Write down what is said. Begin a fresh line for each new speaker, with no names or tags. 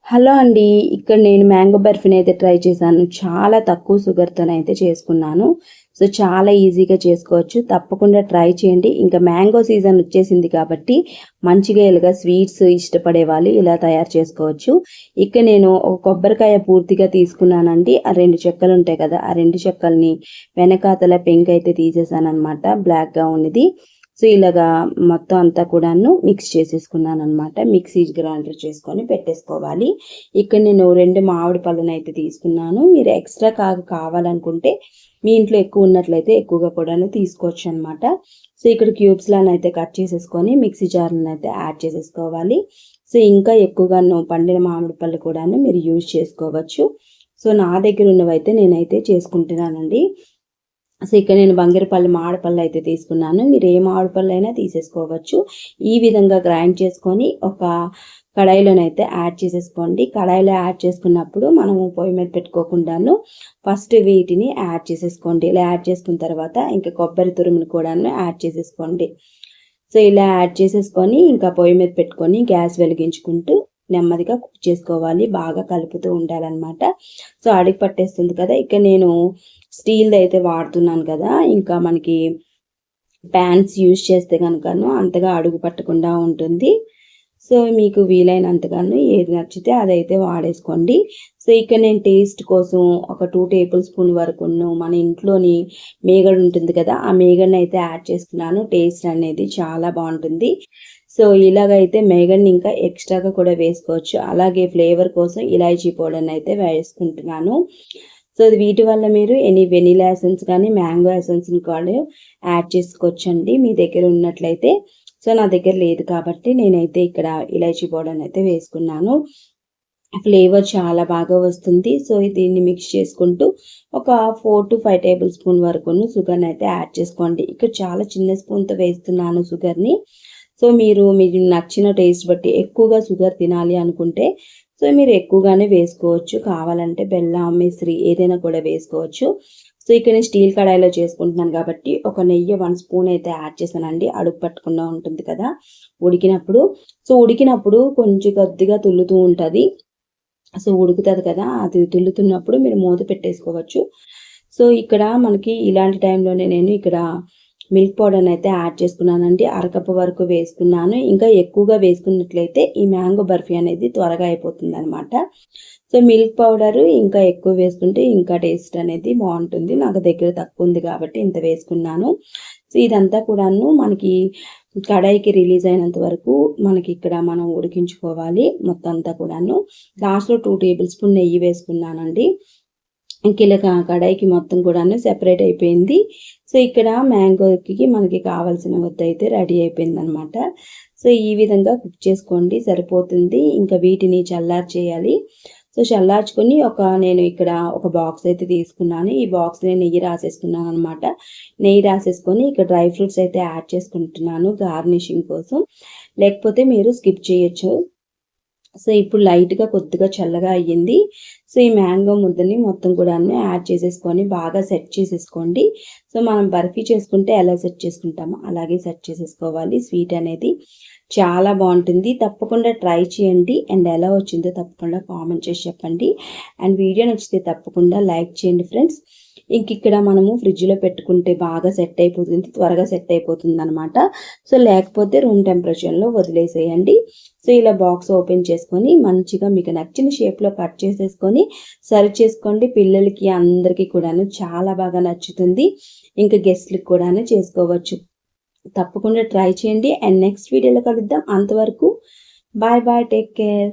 Hello అండి. ఇక్కడ నేను మ్యాంగో బర్ఫీనైతే ట్రై చేశాను. చాలా తక్కువ షుగర్‌తోనైతే చేసుకున్నాను. సో, చాలా ఈజీగా చేసుకోవచ్చు. తప్పకుండా ట్రై చేయండి. ఇంకా మ్యాంగో సీజన్ వచ్చేసింది కాబట్టి మంచిగా ఇలాగా స్వీట్స్ ఇష్టపడే వాళ్ళు ఇలా తయారు చేసుకోవచ్చు. ఇక్కడ నేను ఒక కొబ్బరికాయ పూర్తిగా తీసుకున్నానండి. ఆ 2 చెక్కలుంటాయి కదా! ఆ 2 చెక్కల్ని వెనకాతల పెంకైతే తీసేసాననమాట. బ్లాక్‌గా ఉన్నది. సో, ఇలాగా మొత్తం అంతా కూడాను మిక్స్ చేసేసుకున్నాననమాట. మిక్సీ గ్రైండర్ చేసుకొని పెట్టేసుకోవాలి. ఇక్కడ నేను 2 మామిడి పళ్ళనైతే తీసుకున్నాను. మీరు ఎక్స్‌ట్రా కావాలనుకుంటే మీ ఇంట్లో ఎక్కువ ఉన్నట్లయితే ఎక్కువగా కూడాను తీసుకోవచ్చనమాట. సో, ఇక్కడ క్యూబ్స్‌లానైతే కట్ చేసేసుకొని మిక్సీ జార్‌లోనైతే యాడ్ చేసేసుకోవాలి. సో, ఇంకా ఎక్కువగాను పండిన మామిడి పళ్ళు కూడాను మీరు యూజ్ చేసుకోవచ్చు. సో, నా దగ్గర ఉన్నవైతే నేనైతే చేసుకుంటున్నానండి. సో, ఇక్కడ నేను బంగిరపల్లి మామిడిపళ్ళు అయితే తీసుకున్నాను. మీరు ఏ మామిడిపళ్ళైనా తీసేసుకోవచ్చు. ఈ విధంగా గ్రైండ్ చేసుకొని ఒక కడాయిలోనైతే యాడ్ చేసేసుకోండి. కడాయిలో యాడ్ చేసుకున్నప్పుడు మనము పొయ్యి మీద పెట్టుకోకుండాను ఫస్ట్ వీటిని యాడ్ చేసేసుకోండి. ఇలా యాడ్ చేసుకున్న తర్వాత ఇంకా కొబ్బరి తురుమును కూడాను యాడ్ చేసేసుకోండి. సో, ఇలా యాడ్ చేసేసుకొని ఇంకా పొయ్యి మీద పెట్టుకొని గ్యాస్ వెలిగించుకుంటూ నెమ్మదిగా కుక్ చేసుకోవాలి. బాగా కలుపుతూ ఉండాలనమాట. సో, అడుగు పట్టేస్తుంది కదా! ఇక్కడ నేను స్టీల్‌ది అయితే వాడుతున్నాను కదా! ఇంకా మనకి ప్యాన్స్ యూజ్ చేస్తే గనుకను అంతగా అడుగు పట్టకుండా ఉంటుంది. సో, మీకు వీలైనంతగాను ఏది నచ్చితే అదైతే వాడేసుకోండి. సో, ఇక్కడ నేను టేస్ట్ కోసం ఒక 2 టేబుల్ స్పూన్ వరకును మన ఇంట్లోని మీగడ ఉంటుంది కదా! ఆ మీగడనైతే యాడ్ చేసుకున్నాను. టేస్ట్ అనేది చాలా బావుంటుంది. సో, ఇలాగైతే మేగడని ఇంకా ఎక్స్‌ట్రాగా కూడా వేసుకోవచ్చు. అలాగే ఫ్లేవర్ కోసం ఇలాచీ పౌడర్‌నైతే వేసుకుంటున్నాను. సో, వీటి వల్ల మీరు వెనిలా ఎసెన్స్ కానీ, మ్యాంగో ఎసెన్స్‌ని కూడా యాడ్ చేసుకోవచ్చండి మీ దగ్గర ఉన్నట్లయితే. సో, నా దగ్గర లేదు కాబట్టి నేనైతే ఇక్కడ ఇలాచీ పౌడర్‌నైతే వేసుకున్నాను. ఫ్లేవర్ చాలా బాగా వస్తుంది. సో, దీన్ని మిక్స్ చేసుకుంటూ ఒక 4-5 టేబుల్ స్పూన్ వరకును షుగర్‌నైతే యాడ్ చేసుకోండి. ఇక్కడ చాలా చిన్న స్పూన్‌తో వేస్తున్నాను షుగర్‌ని. సో, మీకు నచ్చిన టేస్ట్ బట్టి ఎక్కువగా షుగర్ తినాలి అనుకుంటే సో, మీరు ఎక్కువగానే వేసుకోవచ్చు. కావాలంటే బెల్లం, మిశ్రి ఏదైనా కూడా వేసుకోవచ్చు. సో, ఇక్కడ నేను స్టీల్ కడాయిలో చేసుకుంటున్నాను కాబట్టి ఒక నెయ్యి 1 స్పూన్ అయితే యాడ్ చేశానండి. అడుగు పట్టకుండా ఉంటుంది కదా! ఉడికినప్పుడు. సో, ఉడికినప్పుడు కొంచెం కొద్దిగా తుల్లుతూ ఉంటది. సో, ఉడుకుతది కదా! అది తుల్లుతున్నప్పుడు మీరు మూత పెట్టేసుకోవచ్చు. సో, ఇక్కడ మనకి ఇలాంటి టైంలోనే నేను ఇక్కడ మిల్క్ పౌడర్‌నైతే యాడ్ చేసుకున్నానండి. అరకప్పు వరకు వేసుకున్నాను. ఇంకా ఎక్కువగా వేసుకున్నట్లయితే ఈ మ్యాంగో బర్ఫీ అనేది త్వరగా అయిపోతుందనమాట. సో, మిల్క్ పౌడరు ఇంకా ఎక్కువ వేసుకుంటే ఇంకా టేస్ట్ అనేది బావుంటుంది. నాకు దగ్గర తక్కువ ఉంది కాబట్టి ఇంత వేసుకున్నాను. సో, ఇదంతా కూడాను మనకి కడాయికి రిలీజ్ అయినంత వరకు మనకి ఇక్కడ మనం ఉడికించుకోవాలి మొత్తం అంతా కూడాను. లాస్ట్‌లో 2 టేబుల్ స్పూన్ నెయ్యి వేసుకున్నానండి. ఇంక ఇలా కడాయికి మొత్తం కూడాను సెపరేట్ అయిపోయింది. సో, ఇక్కడ మ్యాంగోకి మనకి కావాల్సిన ముద్దయితే రెడీ అయిపోయిందనమాట. సో, ఈ విధంగా కుక్ చేసుకోండి సరిపోతుంది. ఇంకా వీటిని చల్లార్చేయాలి. సో, చల్లార్చుకొని నేను ఇక్కడ ఒక బాక్స్ అయితే తీసుకున్నాను. ఈ బాక్స్‌లో నెయ్యి రాసేసుకున్నాననమాట. నెయ్యి రాసేసుకొని ఇక్కడ డ్రై ఫ్రూట్స్ అయితే యాడ్ చేసుకుంటున్నాను గార్నిషింగ్ కోసం. లేకపోతే మీరు స్కిప్ చేయొచ్చు. సో, ఇప్పుడు లైట్‌గా కొద్దిగా చల్లగా అయ్యింది. సో, ఈ మ్యాంగో ముద్దని మొత్తం కూడాను యాడ్ చేసేసుకొని బాగా సెట్ చేసేసుకోండి. సో, మనం బర్ఫీ చేసుకుంటే ఎలా సెట్ చేసుకుంటామో అలాగే సెట్ చేసేసుకోవాలి. స్వీట్ అనేది చాలా బావుంటుంది. తప్పకుండా ట్రై చేయండి. అండ్ ఎలా వచ్చిందో తప్పకుండా కామెంట్ చేసి చెప్పండి. అండ్ వీడియో నచ్చితే తప్పకుండా లైక్ చేయండి ఫ్రెండ్స్. ఇక్కడ మనము ఫ్రిడ్జ్‌లో పెట్టుకుంటే బాగా సెట్ అయిపోతుంది. త్వరగా సెట్ అయిపోతుందనమాట. సో, లేకపోతే రూమ్ టెంపరేచర్‌లో వదిలేసేయండి. సో, ఇలా బాక్స్ ఓపెన్ చేసుకొని మంచిగా మీకు నచ్చిన షేప్‌లో కట్ చేసేసుకొని సర్వ్ చేసుకోండి. పిల్లలకి అందరికీ కూడాను చాలా బాగా నచ్చుతుంది. ఇంకా గెస్ట్‌లకి కూడాను చేసుకోవచ్చు. తప్పకుండా ట్రై చేయండి. అండ్ నెక్స్ట్ వీడియోలో కలుద్దాం. అంతవరకు బాయ్ బాయ్. Take care.